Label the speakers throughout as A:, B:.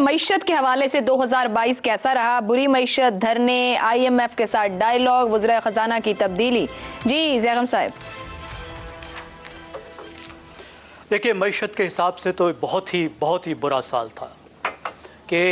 A: मईशत के हवाले से 2022 कैसा रहा? बुरी मईशत, धरने, IMF के साथ डायलॉग, वज़ीर खजाना की तब्दीली। जी ज़ैगम साहब।
B: देखिए, मईशत के हिसाब से तो बहुत ही बुरा साल था कि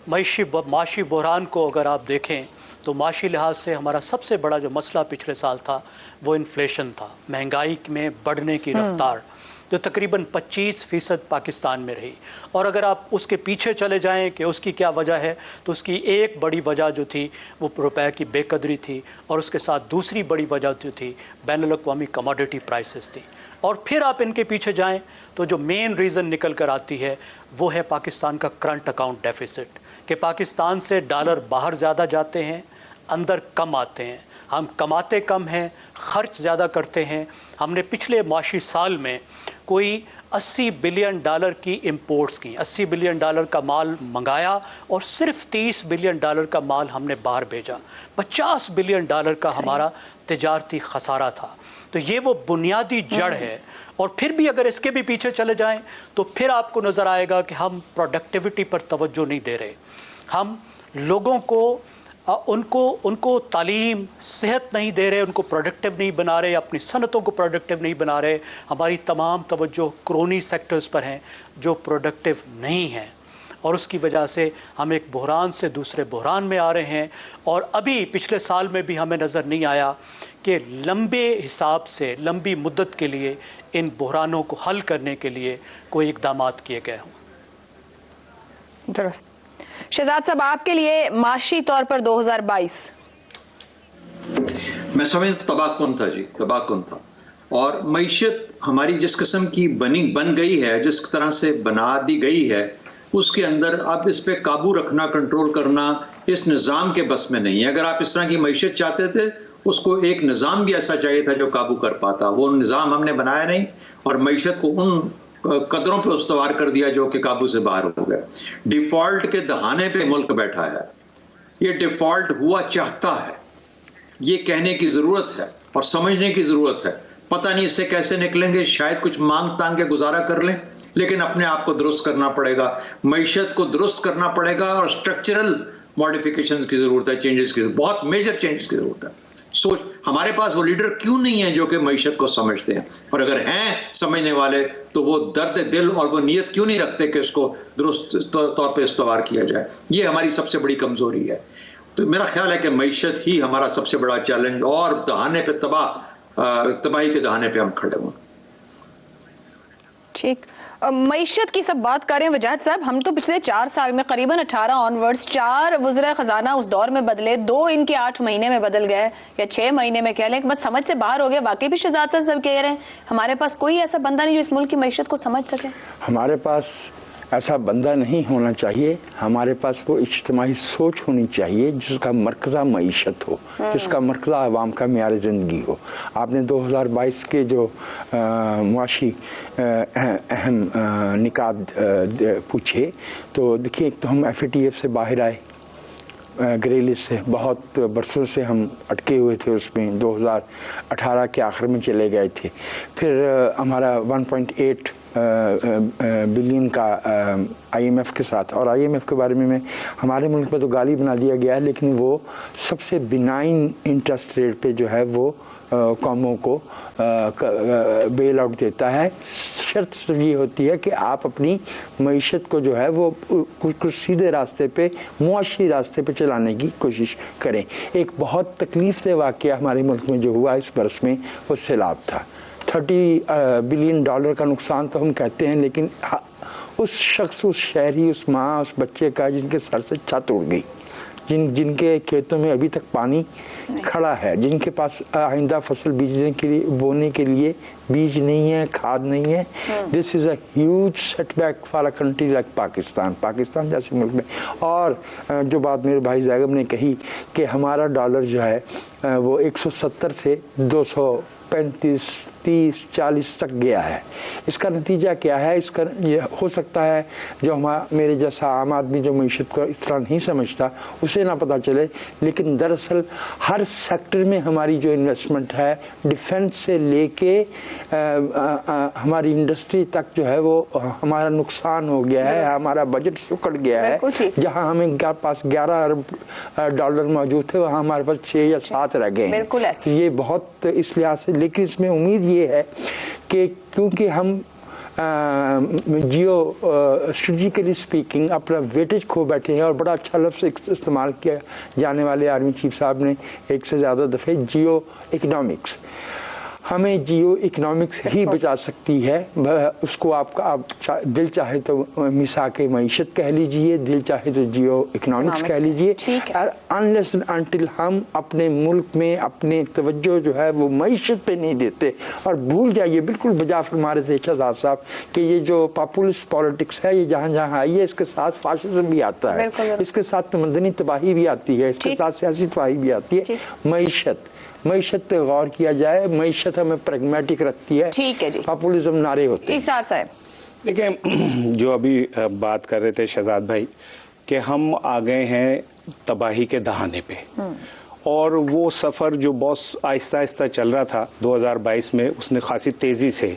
B: माशी बहरान को अगर आप देखें तो माशी लिहाज से हमारा सबसे बड़ा जो मसला पिछले साल था वो इन्फ्लेशन था, महंगाई में बढ़ने की रफ्तार जो तकरीबन 25% पाकिस्तान में रही। और अगर आप उसके पीछे चले जाएं कि उसकी क्या वजह है, तो उसकी एक बड़ी वजह जो थी वो रुपए की बेकदरी थी, और उसके साथ दूसरी बड़ी वजह जो थी बैनुल अक़वामी कमोडिटी प्राइसेस थी। और फिर आप इनके पीछे जाएं तो जो मेन रीज़न निकल कर आती है वो है पाकिस्तान का करंट अकाउंट डेफिसिट, कि पाकिस्तान से डॉलर बाहर ज़्यादा जाते हैं, अंदर कम आते हैं। हम कमाते कम हैं, खर्च ज़्यादा करते हैं। हमने पिछले माशी साल में कोई $80 बिलियन की इंपोर्ट्स की, $80 बिलियन का माल मंगाया और सिर्फ $30 बिलियन का माल हमने बाहर भेजा। $50 बिलियन का हमारा तिजारती खसारा था। तो ये वो बुनियादी जड़ है। और फिर भी अगर इसके भी पीछे चले जाएं तो फिर आपको नज़र आएगा कि हम प्रोडक्टिविटी पर तवज्जो नहीं दे रहे। हम लोगों को उनको तालीम, सेहत नहीं दे रहे, उनको प्रोडक्टिव नहीं बना रहे, अपनी सनतों को प्रोडक्टिव नहीं बना रहे। हमारी तमाम तवज्जो क्रोनी सेक्टर्स पर हैं जो प्रोडक्टिव नहीं हैं, और उसकी वजह से हम एक बहरान से दूसरे बहरान में आ रहे हैं। और अभी पिछले साल में भी हमें नज़र नहीं आया कि लंबे हिसाब से, लंबी मुद्दत के लिए इन बहरानों को हल करने के लिए कोई इक़दामात किए गए हों।
A: दुरुस्त। शहजाद साहब, आपके लिए माशी तौर पर 2022
C: मैं समझ तबाहकुन था जी, तबाहकुन था। और मईशत हमारी जिस किस्म की बन गई है, जिस तरह से बना दी गई है, उसके अंदर अब इस पे काबू रखना, कंट्रोल करना इस निज़ाम के बस में नहीं है। अगर आप इस तरह की मईशत चाहते थे, उसको एक निज़ाम भी ऐसा चाहिए था जो काबू कर पाता। वो निज़ाम हमने बनाया नहीं और मईशत को उन कदरों पे उस्तवार कर दिया जो कि काबू से बाहर हो गए। डिफॉल्ट के दहाने पे मुल्क बैठा है। ये डिफॉल्ट हुआ चाहता है, ये कहने की ज़रूरत है और समझने की ज़रूरत है। पता नहीं इससे कैसे निकलेंगे, शायद कुछ मांग तांग के गुजारा कर लें, लेकिन अपने आप को दुरुस्त करना पड़ेगा, मईशत को दुरुस्त करना पड़ेगा और स्ट्रक्चरल मॉडिफिकेशन की ज़रूरत है, चेंजेस की, बहुत मेजर चेंजेस की ज़रूरत है। सोच, हमारे पास वो लीडर क्यों नहीं है जो कि मईशत को समझते हैं, और अगर हैं समझने वाले तो वो दर्द दिल और वो नीयत क्यों नहीं रखते कि इसको दुरुस्त तौर पे इस्तेमाल किया जाए। ये हमारी सबसे बड़ी कमजोरी है। तो मेरा ख्याल है कि मईशत ही हमारा सबसे बड़ा चैलेंज, और दहाने पे तबाही के दहाने पे हम खड़े हुए।
A: ठीक, मईशत की सब बात करें वजाहत साहब, हम तो पिछले 4 साल में करीबन 18 ऑनवर्ड्स 4 वज़ीर खजाना उस दौर में बदले, 2 इनके 8 महीने में बदल गए या 6 महीने में कह लें, बस समझ से बाहर हो गए। वाकई भी शहजाद साहब कह रहे हैं हमारे पास कोई ऐसा बंदा नहीं जो इस मुल्क की मईशत को समझ सके।
D: हमारे पास ऐसा बंदा नहीं होना चाहिए, हमारे पास वो इज्तिमाई सोच होनी चाहिए जिसका मरकज़ा मईशत हो, जिसका मरकज़ा आवाम का मेयार ज़िंदगी हो। आपने 2022 के जो मुआशी अहम निकात पूछे, तो देखिए, एक तो हम FATF से बाहर आए, ग्रे लिस्ट से बहुत बरसों से हम अटके हुए थे उसमें, 2018 के आखिर में चले गए थे। फिर हमारा 1.8 बिलियन का IMF के साथ, और IMF के बारे में हमारे मुल्क में तो गाली बना दिया गया है, लेकिन वो सबसे बिनाइन इंटरेस्ट रेट पे जो है वो कौमों को बेल आउट देता है। शर्त ये होती है कि आप अपनी मईशत को जो है वो कुछ सीधे रास्ते पे, मुआशी रास्ते पे चलाने की कोशिश करें। एक बहुत तकलीफ दे वाक़या हमारे मुल्क में जो हुआ इस बरस में, वो सैलाब था। $30 बिलियन का नुकसान तो हम कहते हैं, लेकिन उस शख्स, उस शहरी, उस माँ, उस बच्चे का जिनके सर से छत उड़ गई, जिनके खेतों में अभी तक पानी खड़ा है, जिनके पास आइंदा फसल बीजने के लिए, बोने के लिए बीज नहीं है, खाद नहीं है। This is a huge setback for a country like Pakistan जैसे मुल्क में। और जो बात मेरे भाई ज़ैगब ने कही कि हमारा डॉलर जो है वो 170 से 235, 30, 40 तक गया है। इसका नतीजा क्या है? इसका ये हो सकता है जो मेरे जैसा आम आदमी जो मईशत को इस तरह नहीं समझता उसे ना पता चले, लेकिन दरअसल हर सेक्टर में हमारी जो इन्वेस्टमेंट है, डिफेंस से लेके हमारी इंडस्ट्री तक जो है वो हमारा नुकसान हो गया है, हमारा बजट सुकड़ गया है। जहां हमें पास 11 अरब डॉलर मौजूद थे वहां हमारे पास 6 या 7 रह गए हैं। ये बहुत इस लिहाज से, लेकिन इसमें उम्मीद ये है कि क्योंकि हम जियो स्ट्रेटेजिकली स्पीकिंग अपना वेटेज खो बैठे हैं, और बड़ा अच्छा लफ्ज़ इस्तेमाल किया जाने वाले आर्मी चीफ साहब ने एक से ज़्यादा दफ़े, जियो इकोनॉमिक्स। हमें जियो इकोनॉमिक्स ही बचा सकती है। उसको आप दिल चाहे तो मिसाके मईशत कह लीजिए, दिल चाहे तो जियो इकोनॉमिक्स कह लीजिए। अनलेस अनटिल हम अपने मुल्क में अपने तवज्जो जो है वो मईशत पे नहीं देते, और भूल जाइए, बिल्कुल बजा फरमा रहे थे शहजाद साहब कि ये जो पॉपुलिस्ट पॉलिटिक्स है ये जहाँ जहाँ आई है इसके साथ फाशिज्म भी आता है, इसके साथ मदनी तबाही भी आती है, इसके साथ सियासी तबाही भी आती है। मईशत पे गौर किया जाए। मईशत हमें प्रैग्मेटिक रखती है। ठीक है जी, पॉपुलिज्म नारे होते हैं। इसार साहब
E: देखिए, जो अभी बात कर रहे थे शहजाद भाई कि हम आ गए हैं तबाही के दहाने पे, और वो सफ़र जो बहुत आहिस्ता आहिस्ता चल रहा था 2022 में उसने खासी तेज़ी से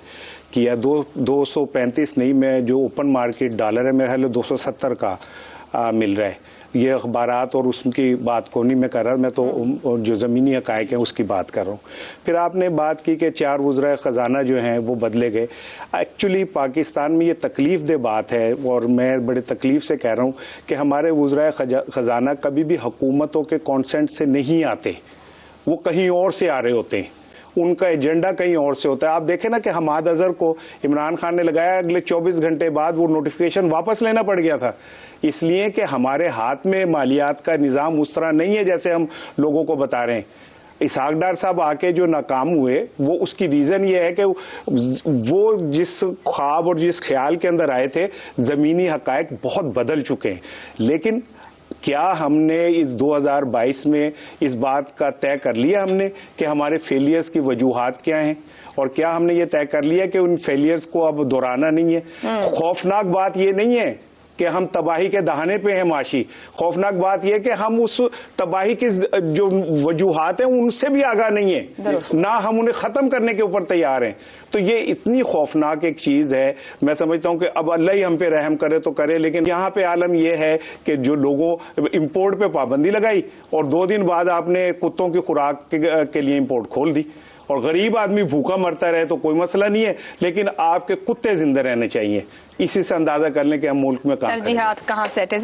E: किया। 235 नहीं, मैं जो ओपन मार्केट डॉलर है मेरे ख्याल 270 का मिल रहा है। ये अखबारात और उसकी बात को नहीं मैं कर रहा, मैं तो जो ज़मीनी हक़ाइक़ हैं उसकी बात कर रहा हूँ। फिर आपने बात की कि 4 वज़राए ख़जाना जो हैं वो बदले गए। एक्चुअली पाकिस्तान में ये तकलीफ़ दे बात है, और मैं बड़े तकलीफ़ से कह रहा हूँ कि हमारे वज़राए ख़जाना कभी भी हुकूमतों के कॉन्सेंट से नहीं आते, वो कहीं और से आ रहे होते हैं, उनका एजेंडा कहीं और से होता है। आप देखें ना कि हमाद अजहर को इमरान खान ने लगाया, अगले 24 घंटे बाद वो नोटिफिकेशन वापस लेना पड़ गया था, इसलिए कि हमारे हाथ में मालियात का निज़ाम उस तरह नहीं है जैसे हम लोगों को बता रहे हैं। इसहाक डार साहब आके जो नाकाम हुए वो उसकी रीज़न ये है कि वो जिस ख्वाब और जिस ख्याल के अंदर आए थे, ज़मीनी हक़ाइक़ बहुत बदल चुके हैं। लेकिन क्या हमने इस 2022 में इस बात का तय कर लिया हमने कि हमारे फेलियर्स की वजूहात क्या हैं, और क्या हमने ये तय कर लिया कि उन फेलियर्स को अब दोहराना नहीं है? खौफनाक बात ये नहीं है कि हम तबाही के दहाने पे हैं माशी, खौफनाक बात यह कि हम उस तबाही की जो वजूहात हैं उनसे भी आगाह नहीं है, ना हम उन्हें ख़त्म करने के ऊपर तैयार हैं। तो ये इतनी खौफनाक एक चीज़ है। मैं समझता हूँ कि अब अल्लाह ही हम पे रहम करे तो करे, लेकिन यहाँ पे आलम यह है कि जो लोगों इम्पोर्ट पे पाबंदी लगाई और 2 दिन बाद आपने कुत्तों की खुराक के लिए इम्पोर्ट खोल दी, और गरीब आदमी भूखा मरता रहे तो कोई मसला नहीं है, लेकिन आपके कुत्ते जिंदा रहने चाहिए। इसी से अंदाजा कर लें कि हम मुल्क में काम
A: तरजीहात कहाँ सेट है।